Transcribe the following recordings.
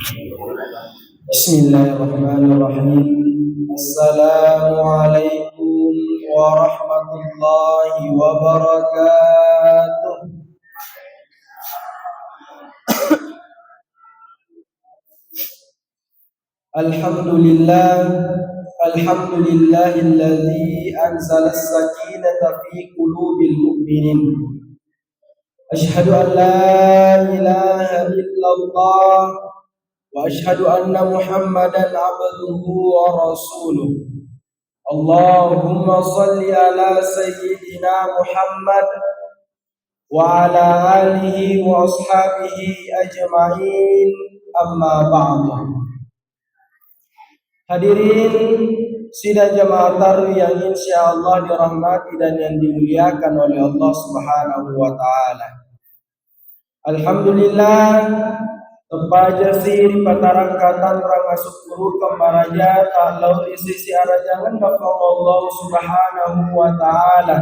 Bismillahirrahmanirrahim. Assalamualaikum warahmatullahi wabarakatuh. Alhamdulillah, alhamdulillahilladzi anzala as-sakinata fi qulubil mu'minin. Ashhadu an la ilaha illallah wa ashhadu anna Muhammadan abduhu wa rasuluh. Allahumma salli ala sayyidina Muhammad wa ala alihi wa ashabihi ajma'in, amma ba'du. Hadirin sidang jamaah tarawih yang insyaallah dirahmati dan yang dimuliakan oleh Allah Subhanahu wa taala. Alhamdulillah, tepaja siri patarangkatan rang masuk guru kembaraja tak lau di sisi arajangan bapak Allah Subhanahu wa taala.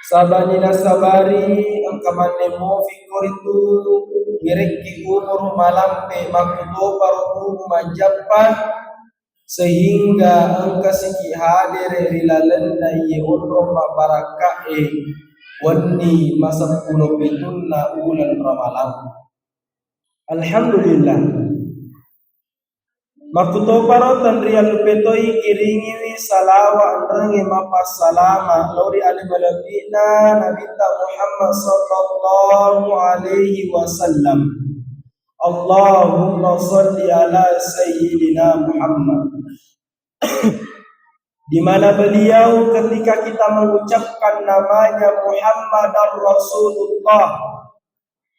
Sabanina sabari angkaman nemo fikor itu ngereki umur malam pe makudo paruku majapan sehingga angka siki hadir rilalan ye urro mabarakae wani masa 10 pitunna bulan Ramadan. Alhamdulillah. Makuto parotan rial petoi kiringi salawa andrange mapas salama lori alimalabina nabita Muhammad sallallahu alaihi wasallam. Allahumma salli ala sayyidina Muhammad. Di mana beliau ketika kita mengucapkan namanya Muhammadar Rasulullah,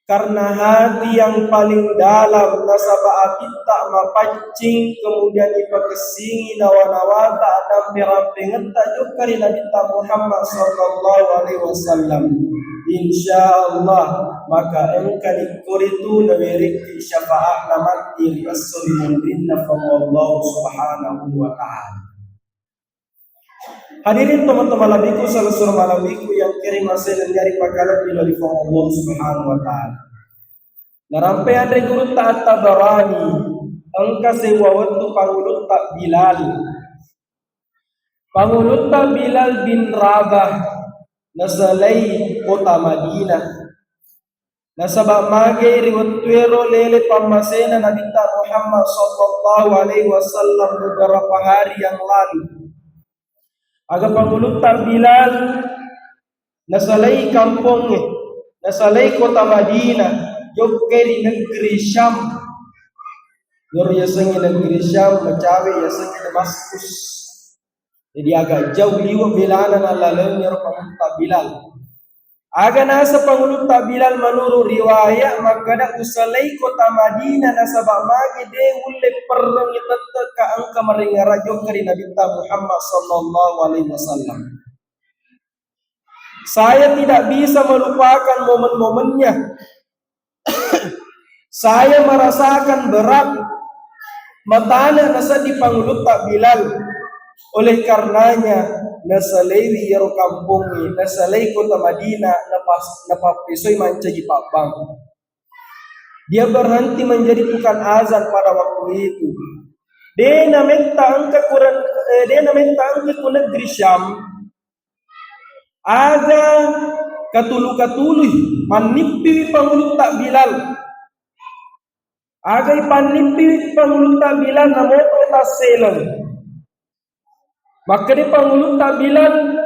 karena hati yang paling dalam nasaba kita mapancing kemudian ipakesingi nawa-nawa tak ada perampingan tajuk kari Nabi Muhammad sallallahu alaihi wasallam. Insyaallah maka engkau dikuritu naweriki syafaat namati rasulun inna fallahu subhanahu wa ta'ala. Hadirin teman-teman labiku salusur malabiku yang kirim hasil dari pakalat bila di Allah Subhanahu wa taala. Narampe ada guru taat Tabarani angka sewa waktu pangulut tak Bilal. Pangulut tak Bilal bin Rabah nasalai kota Madinah. Nasabak mage riwatuero lele pamasena Nabi Muhammad sallallahu alaihi wasallam beberapa hari yang lalu. Aga pangulut Bilal nasalai kampungnya, nasalai kota Madinah, jogkeri negeri Syam. Yor yasangi negeri Syam, macawe yasangi Damaskus. Jadi agak jauh liwa bilanan alalan yor pangulut Bilal. Aga nasa pangulut Bilal menurut riwayat makada usalai kota Madinah nasabak magi de ulle perang itata ka angka maringarajo kari Nabi Muhammad sallallahu alaihi wasallam. Saya tidak bisa melupakan momen-momennya. Saya merasakan berat matana nasa di pangulut Bilal. Oleh karenanya nasalai yaro kampungi, nasalai kota Madinah napapisoy manca di papang. Dia berhenti menjadi tukang azan pada waktu itu. Dia namenta angka ku negeri Syam. Ada katulu manipi pangulut Bilal. Aga ipanipi pangulut Bilal namoto taselang. Maka di pangulut Bilal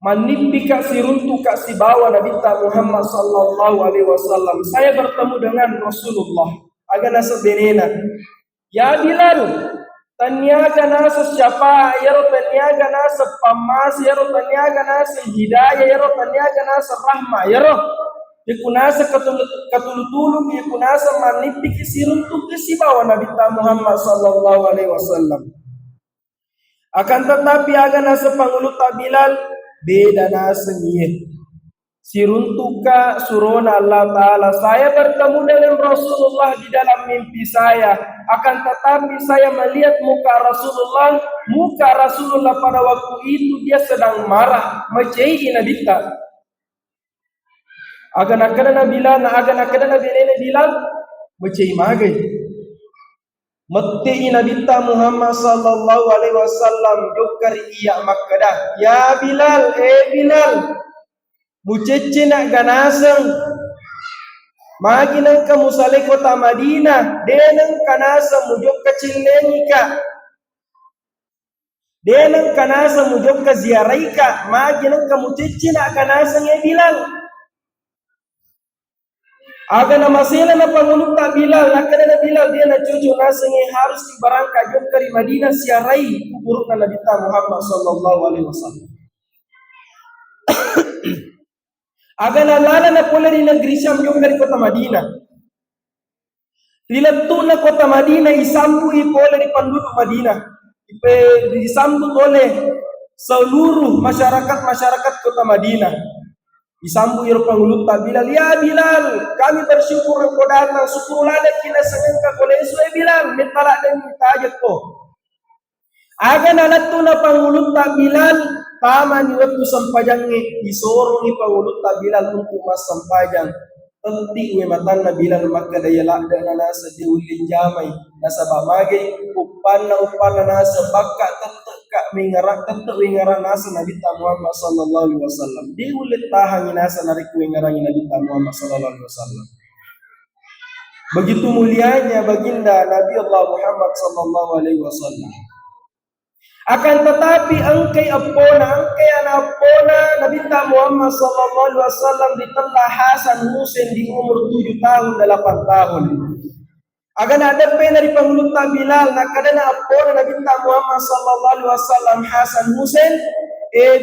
manipi kak siruntu kak si bawa Nabi Muhammad sallallahu alaihi wasallam. Saya bertemu dengan Rasulullah. Aga nasa benena. Ya Bilal, tanyaga nasa syafa'a, ya tanyaga nasa pamas, ya tanyaga nasa hidayah, ya tanyaga nasa rahmah, ya ikunasa katulutulung, ikunasa manipi kisiruntu kisi bawa Nabi Muhammad sallallahu alaihi wasallam. Akan tetapi aga nasa pangulut Bilal beda nasa niat. Siruntuka surona Allah Ta'ala. Saya bertemu dengan Rasulullah di dalam mimpi saya. Akan tetapi saya melihat muka Rasulullah pada waktu itu dia sedang marah. Macei Nabi ta. Agan akada Bilal Bilal macei magai. Mati Nabi Muhammad sallallahu alaihi wasallam jokari iya Makkah. Ya Bilal, Bilal, mucece nak ganasang magi nang kamu sale kota Madinah, denang kanasa mujok kacillenika. Denang kanasa mujok ka ziaraika, magi nang kamu cece nak ganasang Bilal. Aga na masela na Pangulo ta Bilal, nakada na Bilal dia na cucu nasenge harus dibarangka jom dari Madinah siarai kubur na Nabi Muhammad sallallahu alaihi wasallam. Aga na lala na pula di negeri Syam jom dari kota Madinah. Dilatu na kota Madinah isambu ipole di penduduk Madinah. Disambut oleh seluruh masyarakat kota Madinah. Disambut iro Pangulo ta Bilal, ya Bilal, kami bersyukur engkau datang, syukurlah dan kita sengengka kolesu Bilal, metala dan kita ajak ko. Aga nalatu na Pangulo ta Bilal, tama ni waktu sampajang isorong ni Pangulo ta Bilal untuk mas sampajang. Penting matan na Bilal maka daya lakda na nasa diulin jamay, nasa bamagay, upan na nasa baka teteka mengarak nasa Nabi Muhammad sallallahu alaihi wasallam. Diulit tahang nasa narik mengarang Nabi Muhammad sallallahu alaihi wasallam. Begitu mulianya baginda Nabi Allah Muhammad sallallahu alaihi wasallam. Akan tetapi angkai anak apona Nabi Muhammad sallallahu alaihi wasallam ditambah Hasan Husain di umur 7 tahun 8 tahun. Agan ada dari Pangulo ta Bilal nakadana apona Nabi Muhammad sallallahu alaihi wasallam Hasan Husain.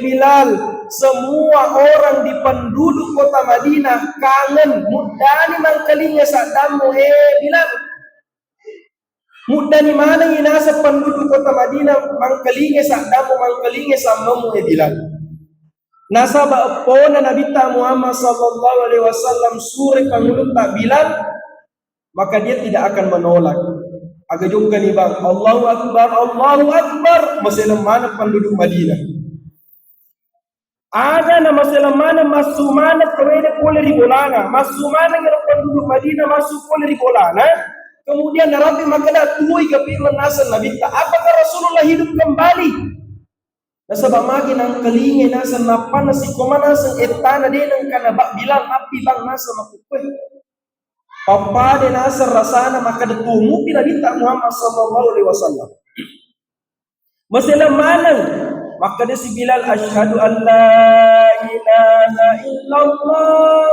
Bilal, semua orang di penduduk kota Madinah kangen mudani mangkalinya sadamu Bilal. Mudani mana inasa penduduk kota Madinah mangkalinya sadamu mangkalinya samamu Bilal. Nasaba apona Nabi Muhammad sallallahu alaihi wasallam suri Pangulo ta Bilal, maka dia tidak akan menolak. Agak juga nih bang, Allahu Akbar, masalah mana penduduk Madinah. Ada na masalah mana masuk mana kaweda boleh ribolana, masuk mana yang penduduk Madinah masuk boleh ribolana. Kemudian Nabi makada tuai kapirman nasa Nabi, apakah Rasulullah hidup kembali? Nasabak magi nang kalingin nasa napan nasi komanasan etana din ang kanabak bilang api bang nasa makukweh. Papa de nasa rasana makadatumu pinabita Muhammad sallallahu alaihi wasallam. Masalah manang makada si Bilal asyhadu an la ilaha illallah.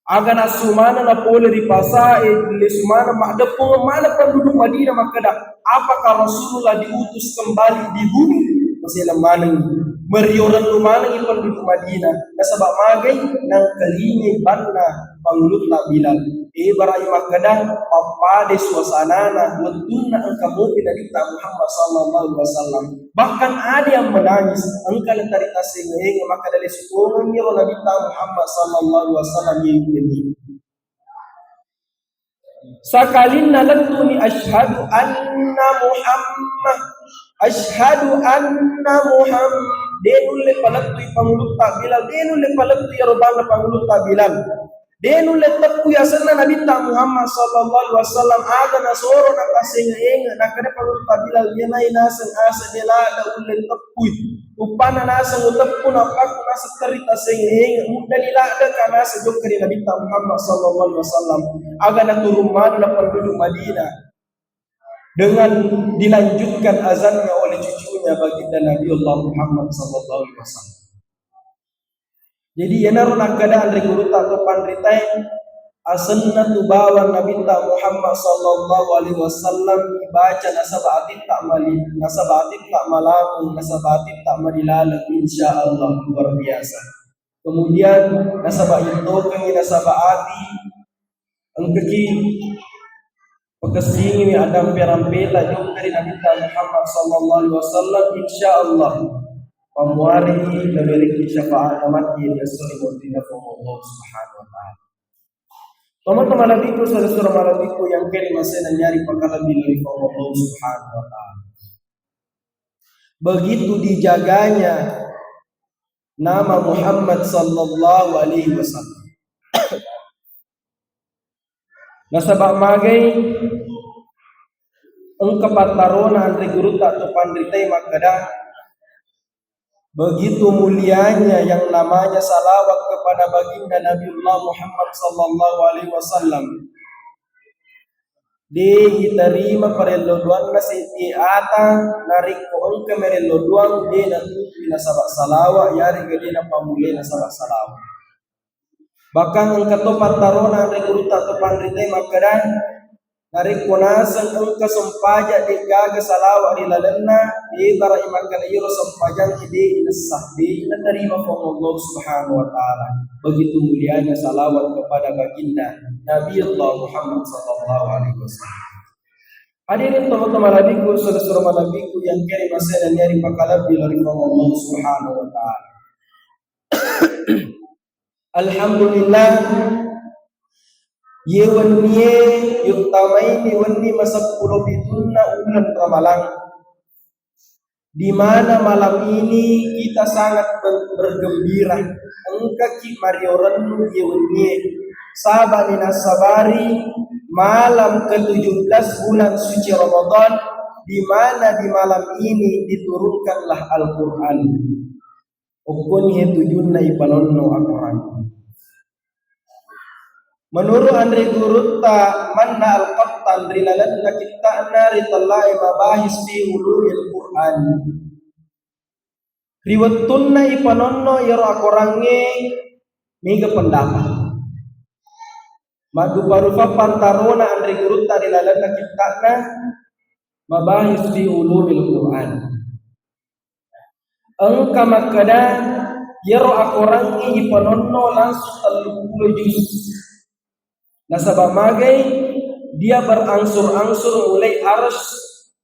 Agan asumana na pole ripasa le sumana makadapung mana penduduk Madinah makada apakah Rasulullah diutus kembali di bumi? Masalah manang merioran lumana ni penduduk Madinah nasabak magai nang kalingi banna Pangulo ta Bilal. Barai makadang papade suasana na wetuna ang kamupi Nabi Muhammad sallallahu alaihi wasallam. Bahkan ada yang menangis angka tarita sehingga makadale sukungan ni Nabi Muhammad sallallahu alaihi wasallam ini. Sakalin nalatuni asyhadu anna Muhammad denule palatu Pangulo ta Bilal denule palatu yarobana Pangulo ta Bilal. Denule takku yasanna Nabi Muhammad sallallahu alaihi wasallam aga nasoro na kasenga nakada Pangulo ta Bilal yenai nasan asa delada ulen takku upana nasan utakku napaku nasa tarita senga mudalila ada kana sejokari Nabi Muhammad sallallahu alaihi wasallam aga naturumman na penduduk Madinah dengan dilanjutkan azannya oleh cucunya baginda Nabi Allah Muhammad sallallahu alaihi wasallam. Jadi yana rona keadaan reguruta atau pandritain asanna tu bawa Nabi Muhammad sallallahu alaihi wasallam baca nasabatin tak mali nasabatin tak malam nasabatin tak malilala insyaallah luar biasa. Kemudian nasabah itu kami nasabaati angkaki pagkasingi ni Adam perampela yung dari Nabi Muhammad sallallahu alaihi wasallam insyaallah pamuari memiliki syafaat amat yang disebutnya Allah Subhanahu wa taala. Teman-teman nabiku, saudara-saudara nabiku yang kini masih nyari perkara dari Allah Subhanahu wa taala. Begitu dijaganya nama Muhammad sallallahu alaihi wasallam. Nasabak magai engka patarona andre guruta atau pandritai makada begitu mulianya yang namanya salawat kepada baginda Nabiullah Muhammad sallallahu alaihi wasallam. De terima parello duanna seti ata nariko engka merello duang de na tupi na sabak salawa yari gede na pamule na sabak salawa. Bahkan engka to patarona andre guruta atau pandritai makada nariko nasan engka sompaja de gaga salawa di lalenna de bara imakana yiro sompajang ide inasah de na terima from Allah Subhanahu wa taala. Begitu mulianya salawat kepada baginda Nabiullah Muhammad sallallahu alaihi wasallam. Hadirin teman-teman nabiku, saudara-saudara nabiku yang kirim masih dan nyari pakalab di dari Allah Subhanahu wa taala. Alhamdulillah ye wanniye yuktamaini wanni masappulo bitunna ulan ramalang, di mana malam ini kita sangat bergembira. Engka ki mariorannu ye wanniye sabani nasabari malam ke-17 bulan suci Ramadan, di mana di malam ini diturunkanlah Al-Qur'an. Ukun ye tujunna ipanonno Al-Qur'an. Menurut Andre Gurutta manna al-qattan rilalanna kitta'na ritallai mabahis fi ulumil Qur'an. Riwattunna ipanonno yaro akorange mega pendapat. Madu parufa pantarona Andre Gurutta rilalanna kitta'na mabahis fi ulumil Qur'an. Engka makada yaro akorange ipanonno langsung 30 juz. Nasabah magai dia berangsur-angsur mulai arus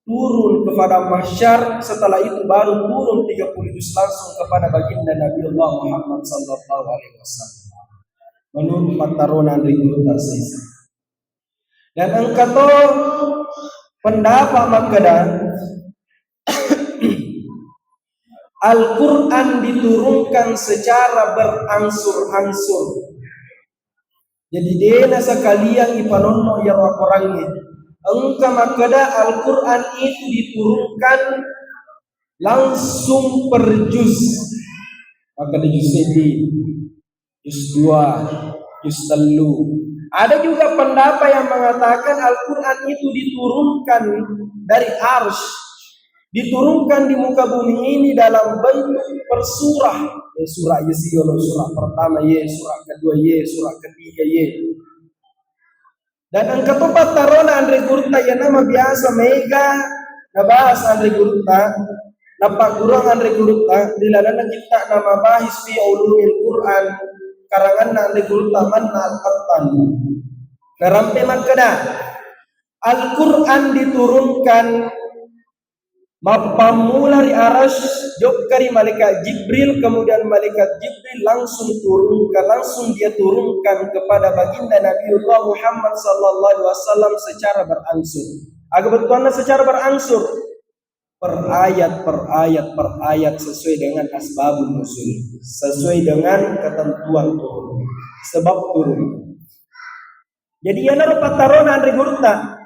turun kepada mahsyar, setelah itu baru turun 30 juz langsung kepada baginda Nabiullah Muhammad sallallahu alaihi wasallam. Menurut patarona Andre Gurutta Saisa. Dan engkato pendapat makada Al-Quran diturunkan secara berangsur-angsur. Jadi dena sekalian ipanonno yang orangnya. Engka makada Al-Quran itu diturunkan langsung per juz. Maka di juz 1, juz 2, juz 3. Ada juga pendapat yang mengatakan Al-Quran itu diturunkan dari arsy, diturunkan di muka bumi ini dalam bentuk persurah. Surah Yasin, surah pertama ye, surah kedua ye, surah ketiga ye. Dan angka tempat tarona Andre Gurutta yang nama biasa mega nabahas Andre Gurutta, napak kurang Andre Gurutta dilalana kita nama bahis fi ulumil Quran karangan Andre Gurutta manna al-qattan. Narampe makada Al-Quran diturunkan mapamula ri aras jokkari malaikat Jibril, kemudian malaikat Jibril langsung dia turunkan kepada baginda Nabiullah Muhammad sallallahu alaihi wasallam secara berangsur. Agak betulnya secara berangsur per ayat sesuai dengan asbabun nuzul, sesuai dengan ketentuan turun, sebab turun. Jadi yana patarona Andre Gurutta.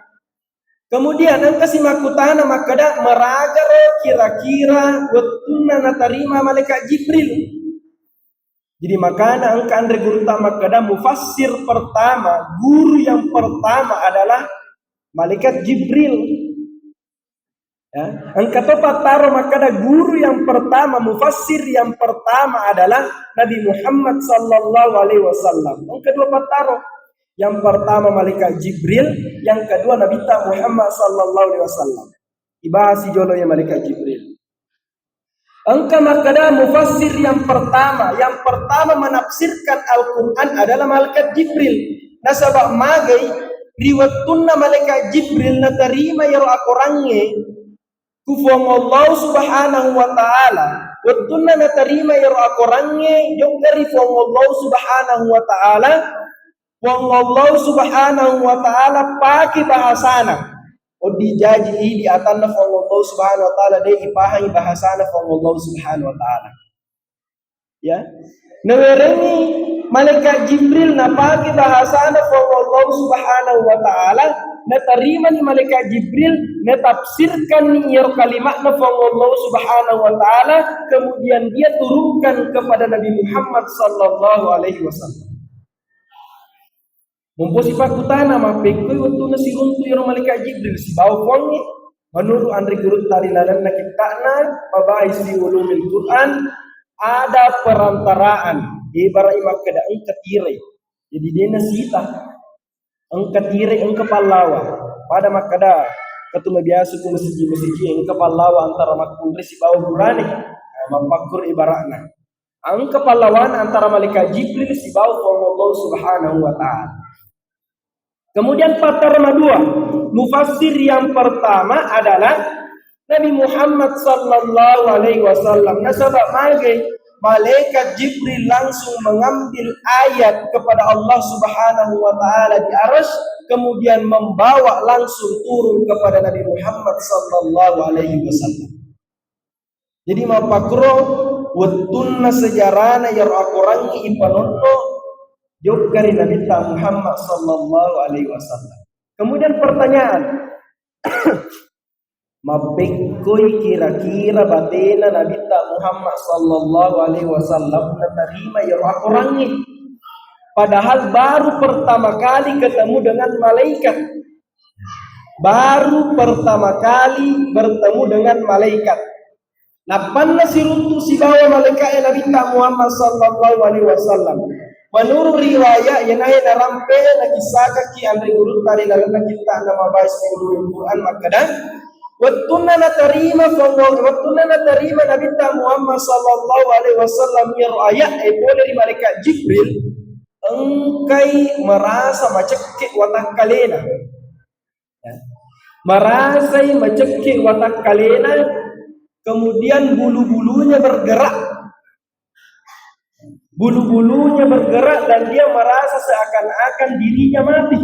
Kemudian engka simakutana makada meragaro kira-kira wettuna natarima malaikat Jibril. Jadi makana engka Andre Gurutta makada mufassir pertama, guru yang pertama adalah malaikat Jibril. Ya, engka to pataro makada guru yang pertama, mufassir yang pertama adalah Nabi Muhammad sallallahu alaihi wasallam. Yang kedua pataro. Yang pertama malaikat Jibril, yang kedua Nabi Muhammad sallallahu alaihi wasallam. Ibahasi jolo ya malaikat Jibril. Engka makada mufassir yang pertama menafsirkan Al-Qur'an adalah malaikat Jibril. Nasabak magai riwattunna malaikat Jibril natarima yaro akorange kufong Allah Subhanahu wa taala. Wattunna natarima yaro akorange jong dari fong Allah Subhanahu wa taala. Wong Allah Subhanahu wa taala pakai bahasana. O dijaji di atanna wong Allah Subhanahu wa taala de ipahai bahasana wong Allah Subhanahu wa taala. Ya. Nawereni malaikat Jibril na pakai bahasana wong Allah Subhanahu wa taala natarima ni malaikat Jibril, natafsirkan ni kalimat na Allah Subhanahu wa taala, kemudian dia turunkan kepada Nabi Muhammad sallallahu alaihi wasallam. Mumpo si pakutana mapekoi waktu na si runtu yang malaikat Jibril si bawa kongi menurut Andri Gurut tari lalan na kitana mabahis di ulumil Quran ada perantaraan ibarat makada ang katire. Jadi dia nasita ang katire ang kapalawa pada makada katuma biasa ku masiji ang kapalawa antara makundri si bawa burane mapakur ibaratna. Ang kapalawan antara malaikat Jibril si bawa Allah Subhanahu wa taala. Kemudian pakar kedua, mufassir yang pertama adalah Nabi Muhammad sallallahu alaihi wasallam. Nasabak mage malaikat Jibril langsung mengambil ayat kepada Allah Subhanahu wa taala di arsy, kemudian membawa langsung turun kepada Nabi Muhammad sallallahu alaihi wasallam. Jadi mapakro wattunna sejarana yar akurangi ipanonno Jogari Nabi Muhammad sallallahu alaihi wasallam. Kemudian pertanyaan, mapekoi kira-kira batena Nabi Muhammad sallallahu alaihi wasallam menerima ya orangnya. Padahal baru pertama kali ketemu dengan malaikat. Baru pertama kali bertemu dengan malaikat. Napan si runtu si bawa malaikat Nabi Muhammad sallallahu alaihi wasallam. Menurut riwayat yang ayat rampe lagi sakaki Andri Gurut tari lalu kita nama bahas di Quran makadan. Wattuna natarima Nabi Muhammad sallallahu alaihi wasallam yang ayat boleh dari malaikat Jibril engkai merasa macekik watak kalena. Merasa macekik watak kalena, kemudian bulu-bulunya bergerak. Bulu-bulunya bergerak dan dia merasa seakan-akan dirinya mati.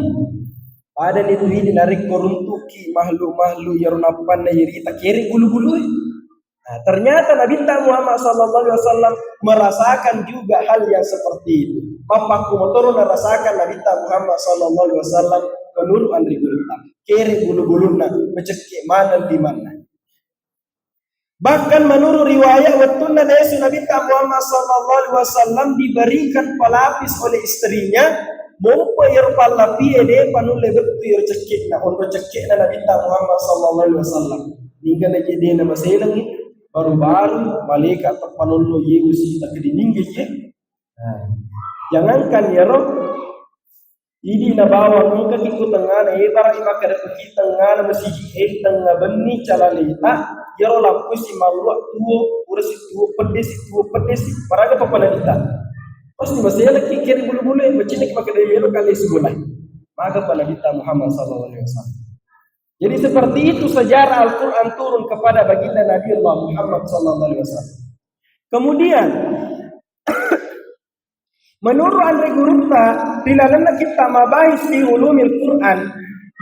Pada itu ini narik koruntuki makhluk-makhluk yang napan na yirita kiri bulu-bulu. Nah, ternyata Nabi Muhammad sallallahu alaihi wasallam merasakan juga hal yang seperti itu. Mapaku motor merasakan Nabi Muhammad sallallahu alaihi wasallam menurut Andri Gurita. Kiri bulu-buluna mencekik mana di mana. Bahkan menurut riwayat wattuna Nabi Muhammad sallallahu alaihi wasallam diberikan pelapis oleh istrinya, mumpa irpal lapi ede panule betu ir cekik na ondo cekik na Nabi Muhammad sallallahu alaihi wasallam. Hingga lagi dia nama selang baru-baru malaikat panulno Yesus tak kedininggi ye. Jangankan ya roh ini na bawa muka ikut tengah na ibarat imakar pergi tengah na masih tengah benih calalita yaro lampu si malu tuo urasi tuo pedes paraga papala kita pasti masih lagi kiri bulu-bulu macam ni pakai dia yaro kali sebulan maka pada kita Muhammad sallallahu alaihi wasallam. Jadi seperti itu sejarah Al-Qur'an turun kepada baginda Nabi Allah Muhammad sallallahu alaihi wasallam. Kemudian menurut Andri Gurutta tilalana kita mabahis di ulumil Quran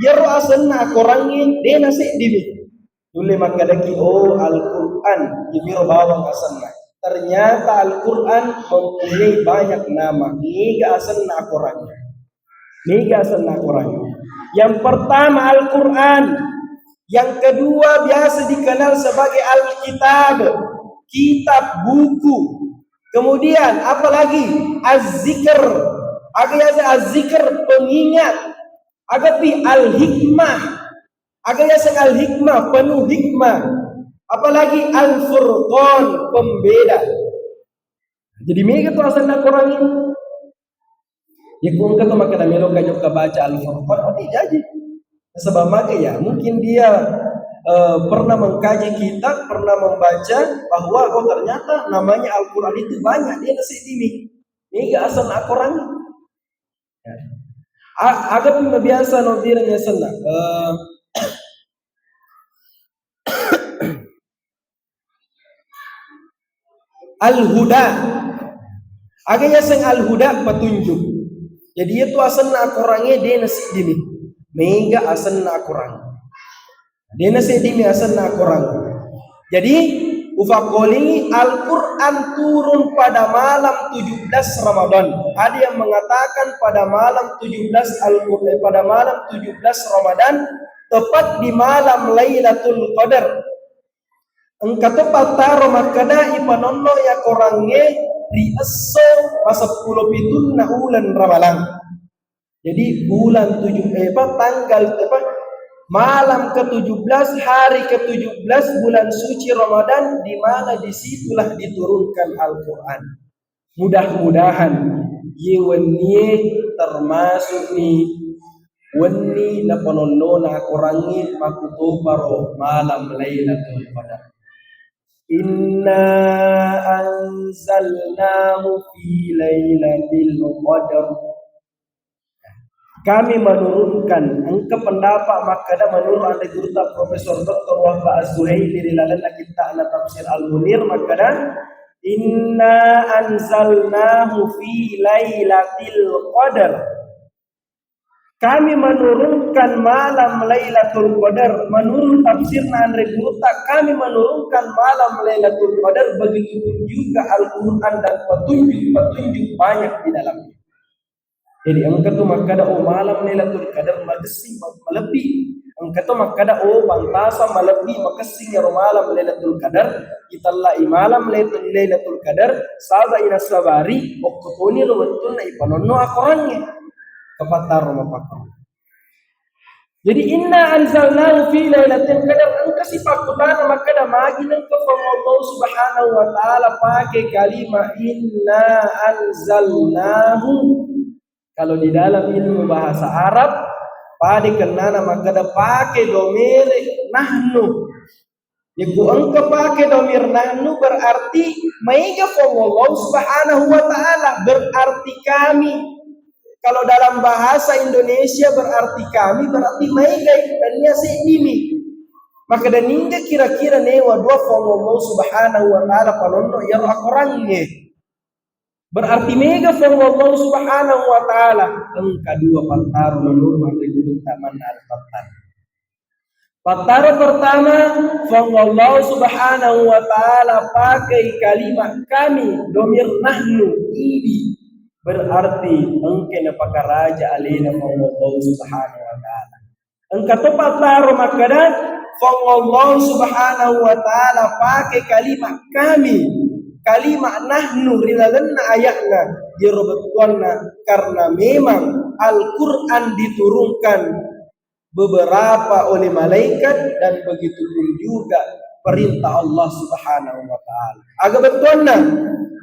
yaro asanna korangin dena sedimi. Tule makadaki Al-Quran jibiro bawang asanna. Ternyata Al-Quran mempunyai banyak nama. Niga asanna Qurannya. Yang pertama Al-Quran. Yang kedua biasa dikenal sebagai Al-Kitab. Kitab buku. Kemudian apa lagi? Az-Zikr. Agak Az-Zikr pengingat. Agapi Al-Hikmah. Agaknya sekal hikmah, penuh hikmah. Apalagi Al-Furqan, pembeda. Jadi mereka tu asal nak korang ini. Ya kung kata maka na melo kayo kabaca Al-Furqan, oh dia jadi. Sebab maka ya, mungkin dia pernah mengkaji kitab, pernah membaca bahwa ternyata namanya Al-Quran itu banyak. Dia nasi ini. Mereka asal nak korang ini. Agak pun biasa nodirnya sana. Al-Huda. Agaknya seng Al-Huda petunjuk. Jadi itu asalna akurangnya dia nasi dimi. Mega asalna akurang. Dia nasi dimi asalna akurang. Jadi Ufakoli Al-Quran turun pada malam 17 Ramadan. Ada yang mengatakan pada malam 17 Al-Quran pada malam 17 Ramadan, tepat di malam Lailatul Qadar. Engka tepat taro makada ipanonno ya korangnya di eso masa 10 pitun na ulan Ramalan. Jadi bulan tanggal malam ke-17 hari ke-17 bulan suci Ramadan, di mana disitulah diturunkan Al-Quran. Mudah-mudahan ye wenni termasuk ni wenni na panonnona korangi makuto paro malam Lailatul Qadar. Inna anzalnahu fi lailatul qadar. Kami menurunkan engke pendapat makada menurut ahli gurta Profesor Dr. Wahba Az-Zuhaili di dalam kitab Tafsir Al-Munir makada inna anzalnahu fi lailatul qadar. Kami menurunkan malam Lailatul Qadar. Menurut tafsir ahli gurta, kami menurunkan malam Lailatul Qadar, begitu juga Al-Quran dan petunjuk-petunjuk banyak di dalamnya. Jadi angka tu makada malam Lailatul Qadar magesi malebi. Angka tu makada bantasa malebi makesi ya malam Lailatul Qadar. Italla malam Lailatul Qadar saba ina sabari okotoni lo betul na ipanonno akorannya kepatar mapakon. Jadi inna anzalnahu fi lailatul qadar, angka sipakutana makada magi nang ko Allah Subhanahu wa taala pakai kalimat inna anzalnahu. Kalau di dalam ilmu bahasa Arab, pada kenana makada pakai domir nahnu. Iku engkau pakai domir nahnu berarti maiga Allah Subhanahu wa taala, berarti kami. Kalau dalam bahasa Indonesia berarti kami, berarti maiga dan si ini. Maka dan hingga kira-kira newa dua Allah Subhanahu wa taala panondo yang akorangnya. Berarti mega Allah Subhanahu wa taala. Engka dua pantaru menurut ahli taman al-Fattar. Pantaru pertama Allah Subhanahu wa taala pakai kalimat kami domir nahnu ini. Berarti engke na pakaraja alina Allah Subhanahu wa taala. Engka tepat taruh makada Allah Subhanahu wa taala pakai kalimat kami. Kalimat nahnu rilalanna ayatna dirobetuanna karena memang Al-Quran diturunkan beberapa oleh malaikat dan begitu pun juga perintah Allah Subhanahu wa taala. Aga betuanna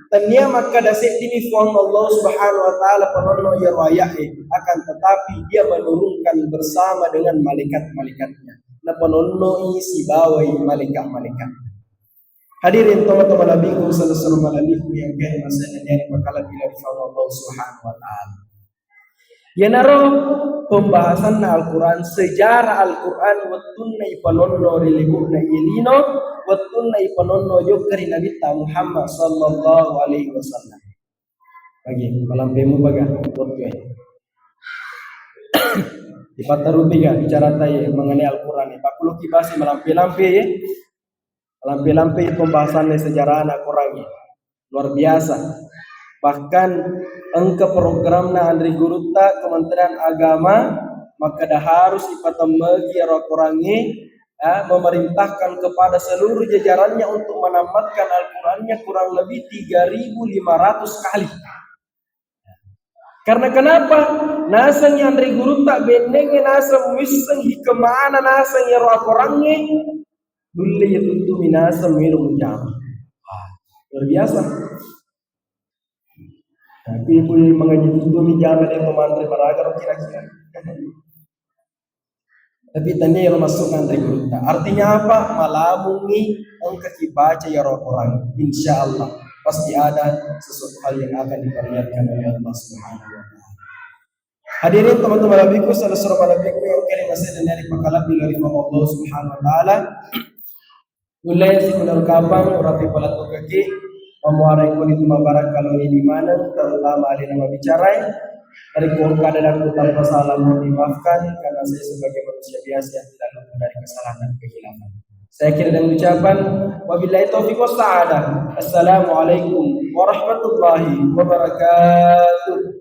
tanya maka dasik ini fuang Allah Subhanahu wa taala panono ya wayahe, akan tetapi dia menurunkan bersama dengan malaikat-malaikatnya. Na panono isi bawai malaikat-malaikat. Hadirin teman-teman nabiku sallallahu alaihi yang kaya masa dari makalah bila Allah Subhanahu wa taala. Ya naro pembahasan Al-Quran, sejarah Al-Quran wattunna ipanonno rilibuna ilino wattunna ipanonno yukri Nabi Muhammad sallallahu alaihi wasallam. Bagi malampemu baga waktu di patarupi ga bicara tay mengenai Al-Quran ni pakulo kibasi malampi-lampi ya. Lampi-lampi pembahasannya sejarah Al-Quran luar biasa. Bahkan engke programna Andri Guruta Kementerian Agama maka dah harus ipatemegi Al-Qurannya memerintahkan kepada seluruh jajarannya untuk menamatkan Al-Qurannya kurang lebih 3.500 kali. Karena kenapa? Nasang yang Andri Guruta benenge nasang wisang hikemana nasang yang Al-Qurannya dulu ya tentu minasam minum jam. Luar biasa. Tapi boleh mengaji itu jangan yang memantri beragar kira-kira. Tapi tanya yang masuk antri gurita. Artinya apa? Malamungi engkau baca ya orang. Insya Allah pasti ada sesuatu hal yang akan diperlihatkan oleh Allah Subhanahu wa taala. Hadirin teman-teman nabiku sallallahu alaihi yang kini masih dari pakalah dari Allah Subhanahu wa taala. Ulai si benar kapang rapi palatu kaki memuarai kulit mabarak kalau di mana terutama ada nama bicara dari kurka dan aku tanpa salah mohon dimaafkan karena saya sebagai manusia biasa yang tidak luput dari kesalahan dan kehilafan. Saya kira dengan ucapan wabillahi taufiq was sa'adah. Assalamualaikum warahmatullahi wabarakatuh.